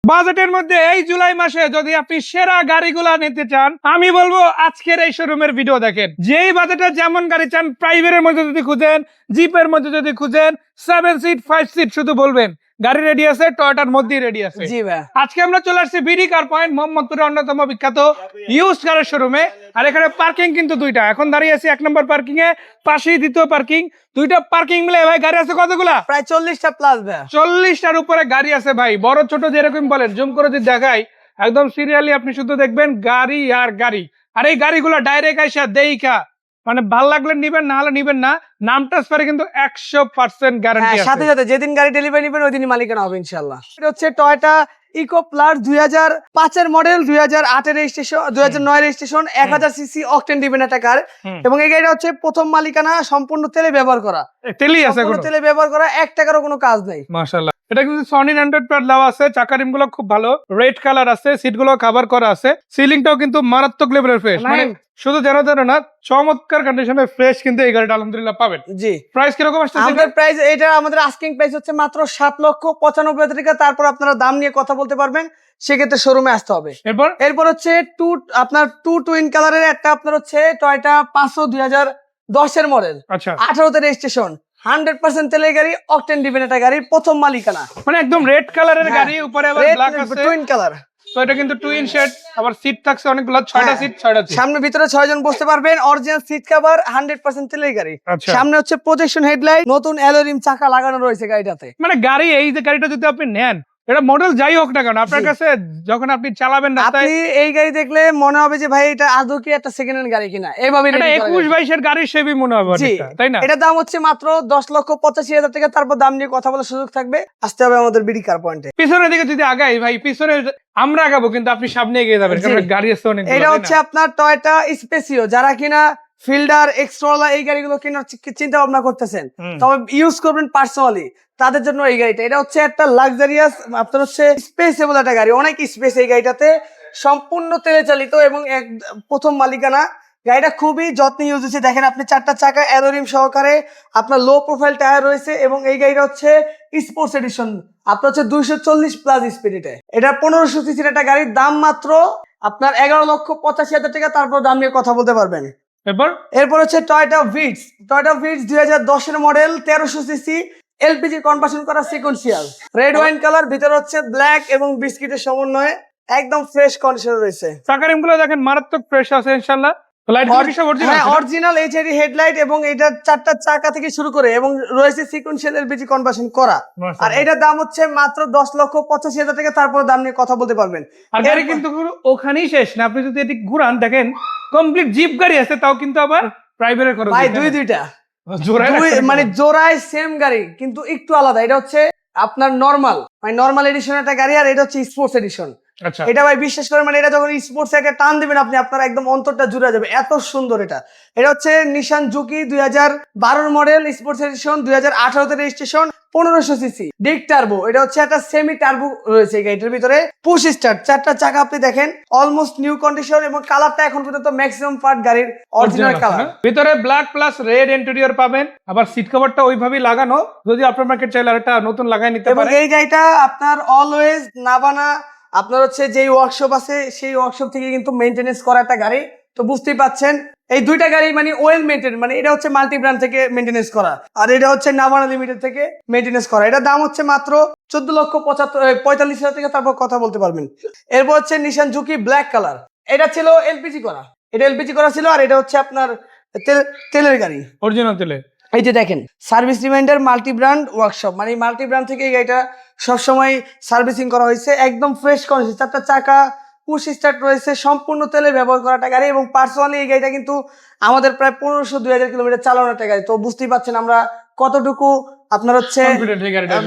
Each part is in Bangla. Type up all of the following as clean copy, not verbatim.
বাজেটের মধ্যে এই জুলাই মাসে যদি আপনি সেরা গাড়িগুলা নিতে চান, আমি বলবো আজকের এই শোরুমের ভিডিও দেখেন। যেই বাজেটে যেমন গাড়ি চান, প্রাইভেটের মধ্যে যদি খুঁজেন, জিপের মধ্যে যদি খুঁজেন, 7 সিট 5 সিট শুধু বলবেন গাড়ি রেডি আছে, টয়োটার মধ্যেই রেডি আছে। জি ভাই, আজকে আমরা চলে আসছি বিডি কার পয়েন্ট, মোহাম্মদপুরের অন্যতম বিখ্যাত ইউজড কারের শোরুমে। আর এখানে পার্কিং কিন্তু দুইটা, এখন দাঁড়িয়ে আছি 1 নম্বর পার্কিং এ, পাশেই দ্বিতীয় পার্কিং। দুইটা পার্কিং মিলে ভাই গাড়ি আছে কতগুলা? প্রায় 40টা প্লাস ভাই। 40টার উপরে গাড়ি আছে ভাই, বড় ছোট যেরকম বলেন। জুম করে যদি দেখাই, একদম সিরিয়ালি আপনি শুধু দেখবেন গাড়ি আর গাড়ি। আর এই গাড়িগুলো ডাইরেক্ট আইসা দেইখা মানে ভাল লাগলে নিবেন, না হলে নিবেন না। নাম ট্রান্সফারে কিন্তু 100% গ্যারান্টি আছে। সাথে সাথে যেদিন গাড়ি ডেলিভারি নেবেন ওই দিনই মালিকানা হবে ইনশাআল্লাহ। এটা হচ্ছে টয়োটা ইকো প্লাস 2005 এর মডেল, 2008 এর রেজিস্ট্রেশন, 2009 এর রেজিস্ট্রেশন, 1000 সিসি অকটেন ডিভেন একটা কার। এবং এই গাড়িটা হচ্ছে প্রথম মালিকানা, সম্পূর্ণ তেলে ব্যবহার করা। তেলই আছে, সম্পূর্ণ তেলে ব্যবহার করা, 1 টাকারও কোনো কাজ নাই। মাশাআল্লাহ। এটা কিন্তু সনি 100 প্যাড দেওয়া আছে, চাকা রিম গুলো খুব ভালো, রেড কালার আছে, সিট গুলো কভার করা আছে, সিলিংটাও কিন্তু মারাত্মক লেভেলের ফ্রেশ। মানে শুধু যেন না, চমৎকার কন্ডিশনে ফ্রেশ কিন্তু এই গাড়িটা আলহামদুলিল্লাহ পাবেন। জি, প্রাইস কিরকম আসছে? আমাদের প্রাইস, এটা আমাদের আস্কিং প্রাইস হচ্ছে মাত্র 7,95,000 টাকা। তারপর আপনারা দাম নিয়ে কথা বলতে পারবেন, সেক্ষেত্রে শোরুমে আসতে হবে। এরপর হচ্ছে আপনার টু টুইন কালারের একটা আপনার হচ্ছে টয়োটা 500 2010 এর মডেল, 18 তে রেজিস্ট্রেশন, 100% তেলের গাড়ি, অকটেন ডিভেন একটা গাড়ির প্রথম মালিকানা। মানে একদম রেড কালারের গাড়ি, উপরে আবার ব্ল্যাক আছে, টুইন কালার। তো এটা কিন্তু টুইন শেড, আবার সিট থাকছে অনেকগুলো, 6টা সিট, 6টা সিট। সামনে ভিতরে 6 জন বসতে পারবেন, অরিজিনাল সিট কভার, 100% তেলের গাড়ি। সামনে হচ্ছে প্রজেকশন হেডলাইট, নতুন অ্যালুমিনিয়াম চাকা লাগানো রয়েছে গাড়িটাতে। মানে গাড়ি, এই যে গাড়িটা যদি আপনি নেন, এটা মডেল যাই হোক না কেন, আপনার কাছে যখন আপনি চালাবেন রাস্তায়, আপনি এই গাড়ি দেখলে মনে হবে যে ভাই এটা আদৌ কি একটা সেকেন্ড হ্যান্ড গাড়ি কিনা, এইভাবে এটা 21-22 এর গাড়ি সেবি মনে হবে অনেকটা, তাই না? এটা দাম হচ্ছে মাত্র 10,85,000 টাকা। তারপর দাম নিয়ে কথা বলার সুযোগ থাকবে, আসতে হবে আমাদের বিডি কার পয়েন্টে। পিছনের দিকে যদি আগাই ভাই, পিছনে আমরা আগাবো কিন্তু আপনি সামনে এগিয়ে যাবেন, কারণ গাড়ি আছে অনেক। এটা হচ্ছে আপনার টয়োটা স্পেসিও, যারা কিনা ফিল্ডার, এক্সট্রোলা এই গাড়িগুলো কেনার চিন্তা ভাবনা করতেছেন, তবে ইউজ করবেন পার্সোনালি, তাদের জন্য এই গাড়িটা। এটা হচ্ছে একটা লাক্সারিয়াস আপনার হচ্ছে স্পেসেবল একটা গাড়ি, অনেক স্পেস এই গাড়িটাতে, সম্পূর্ণ তেলে চালিত এবং প্রথম মালিকানা। গাড়িটা খুবই যত্নে ইউজ হচ্ছে। দেখেন আপনি 4টা চাকা অ্যালোরিম সহকারে, আপনার লো প্রোফাইল টায়ার রয়েছে, এবং এই গাড়িটা হচ্ছে স্পোর্টস এডিশন, আপনার হচ্ছে 240 প্লাস স্পিড। এটা 1500 সিসির একটা গাড়ির দাম মাত্র আপনার 11,85,000 টাকা। তারপর দাম নিয়ে কথা বলতে পারবেন। এরপর হচ্ছে টয়োটা ভিটস। টয়োটা ভিটস 2010 এর মডেল, 1300 সিসি, এলপিজি কনভার্সন করা, সিকোয়েন্সিয়াল, রেড ওয়াইন কালার, ভিতরে হচ্ছে ব্ল্যাক এবং বিস্কিটের সমন্বয়ে, একদম ফ্রেশ কন্ডিশনে রয়েছে। চাকা রিম গুলো দেখেন মারাত্মক ফ্রেশ আছে ইনশাআল্লাহ। অরিজিনাল এইচআইডি হেডলাইট, এবং এটা 4টা চাকা থেকে শুরু করে, এবং রয়েছে সিকোয়েন্সিয়াল এলপিজি কনভার্সন করা। আর এটার দাম হচ্ছে মাত্র 10,85,000 টাকা। তারপর দাম নিয়ে কথা বলতে পারবেন। আর গাড়ি কিন্তু ওখানেই শেষ না, আপনি যদি এটি ঘুরান দেখেন কমপ্লিট জিপ গাড়ি আছে, তাও কিন্তু আবার প্রাইভেটের খরচ ভাই দুইটা মানে জোড়ায় সেম গাড়ি, কিন্তু একটু আলাদা। এটা হচ্ছে আপনার নরমাল, মানে নরমাল এডিশন একটা গাড়ি, আর এটা হচ্ছে স্পোর্টস এডিশন। এটা ভাই বিশ্বাস করে, মানে এটা যখন স্পোর্টস একটা টান দিবেন আপনি, আপনার একদম অন্তরটা জুড়ে যাবে, এত সুন্দর এটা। এটা হচ্ছে নিশান জুকি 2012 মডেল, স্পোর্টস এডিশন, 2018 তে রেজিস্ট্রেশন, 1500 সিসি, ডিক টার্বো। এটা হচ্ছে একটা সেমি টার্বো রয়েছে এই গাড়িটার ভিতরে, পুশ স্টার্ট, 4টা চাকা আপনি দেখেন অলমোস্ট নিউ কন্ডিশন, এবং কালারটা এখন পর্যন্ত ম্যাক্সিমাম পার্ট গাড়ির অরিজিনাল কালার। ভিতরে ব্ল্যাক প্লাস রেড ইন্টেরিয়র পাবেন, আবার সিট কভারটা ওইভাবেই লাগানো, যদি আপনার মার্কেট চাইলে আরেকটা নতুন লাগাই নিতে পারেন। এবং এই গাড়িটা আপনার অলওয়েজ নাবানা, আপনার হচ্ছে যেই ওয়ার্কশপ আছে সেই ওয়ার্কশপ থেকে কিন্তু মেইনটেনেন্স করা একটা গাড়ি। তো বুঝতেই পাচ্ছেন এই দুইটা গাড়ি মানে ওয়েল মেইনটেন, মানে এটা হচ্ছে মাল্টি ব্র্যান্ড থেকে মেইনটেনেন্স করা, আর এটা হচ্ছে নাভানা লিমিটেড থেকে মেইনটেনেন্স করা। এটা দাম হচ্ছে মাত্র 14,45,000 টাকা। তারপর কথা বলতে পারবেন। এরপর হচ্ছে নিশান জুকি ব্ল্যাক কালার, এটা ছিল এলপিজি করা, এটা এলপিজি করা ছিল, আর এটা হচ্ছে আপনার তেলের গাড়ি, অরিজিনাল তেলে। এই যে দেখেন service reminder multi brand workshop, মানে মাল্টি ব্র্যান্ড থেকে এই গাড়িটা সবসময় সার্ভিসিং করা হয়েছে, একদম ফ্রেশ কন্ডিশন, 4টা চাকা পুশ স্টার্ট রয়েছে, সম্পূর্ণ তেলে ব্যবহার করা একটা গাড়ি। এবং পার্সোনালি এই গাড়িটা কিন্তু আমাদের প্রায় 1500-2000 কিলোমিটার চালানো একটা গাড়ি। তো বুঝতেই পারছেন আমরা কতটুকু আপনার হচ্ছে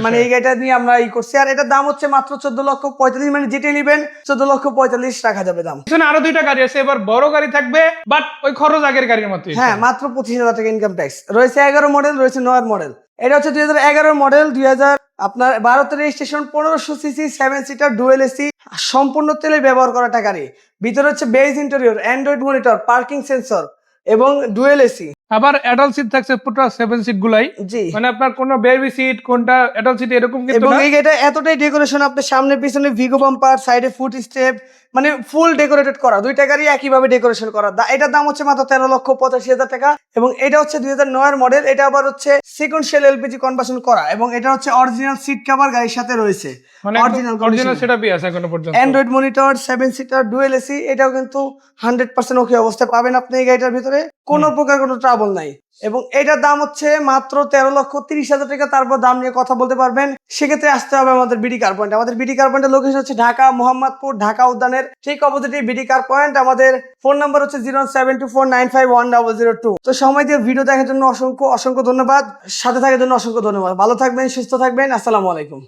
মানে এই গাড়িটা নিয়ে আমরা করছি। আর এটার দাম হচ্ছে মাত্র 14,45,000, মানে যেটা নিবেন 14,45,000 রাখা যাবে দাম। আরো দুইটা গাড়ি আছে, এবার বড় গাড়ি থাকবে, বাট ওই খরচ আগের গাড়ির মতো। হ্যাঁ, মাত্র 25,000 টাকা ইনকাম ট্যাক্স রয়েছে। 11 মডেল রয়েছে, 9 মডেল। এটা হচ্ছে 2011 মডেল, 2012 তে registration, 1500 CC, 7 seater, dual AC, সম্পূর্ণ তেলে ব্যবহার করা একটা গাড়ি। ভিতরে হচ্ছে beige interior, Android monitor, parking sensor এবং ডুয়েল এসি। আবার অ্যাডাল্ট সিট থাকছে পুরো 7 সিট গুলাই, জি। মানে আপনার কোন বেবি সিট কোনটা অ্যাডাল্ট সিট এরকম কিন্তু এবং না। এই গাড়িটা এতটাই ডেকোরেশন, আপনার সামনে পিছনে ভিগো বাম্পার, সাইডে ফুট স্টেপ, মানে ফুল ডেকোরেটেড করা, দুইটা গাড়ি একইভাবে ডেকোরেশন করা। এটার দাম হচ্ছে মাত্র 13,85,000 টাকা। এবং এটা হচ্ছে 2009 এর মডেল। এটা আবার হচ্ছে সিকোয়েন্সিয়াল এলপিজি কনভার্সন করা, এবং এটা হচ্ছে অরিজিনাল সিট কভার গাড়ির সাথে রয়েছে, মানে অরিজিনাল সেটআপই আছে এখনো পর্যন্ত। Android monitor, 7 seater dual AC, এটাও কিন্তু 100% ওকে অবস্থায় পাবেন আপনি এই গাড়িটার ভিতরে, কোনো প্রকার কোনো ট্রাবল নাই। এবং এটার দাম হচ্ছে মাত্র 13,30,000 টাকা। তারপর দাম নিয়ে কথা বলতে পারবেন। সেক্ষেত্রে আসতে হবে আমাদের বিডি কার পয়েন্ট। আমাদের বিডি কার পয়েন্টের লোকেশন হচ্ছে ঢাকা মোহাম্মদপুর, ঢাকা উদ্যানের ঠিক অপোজিটে বিডি কার পয়েন্ট। আমাদের ফোন নাম্বার হচ্ছে 07249510002। তো সময় দিয়ে ভিডিও দেখার জন্য অসংখ্য অসংখ্য ধন্যবাদ, সাথে থাকার জন্য অসংখ্য ধন্যবাদ। ভালো থাকবেন, সুস্থ থাকবেন, আসসালামু আলাইকুম।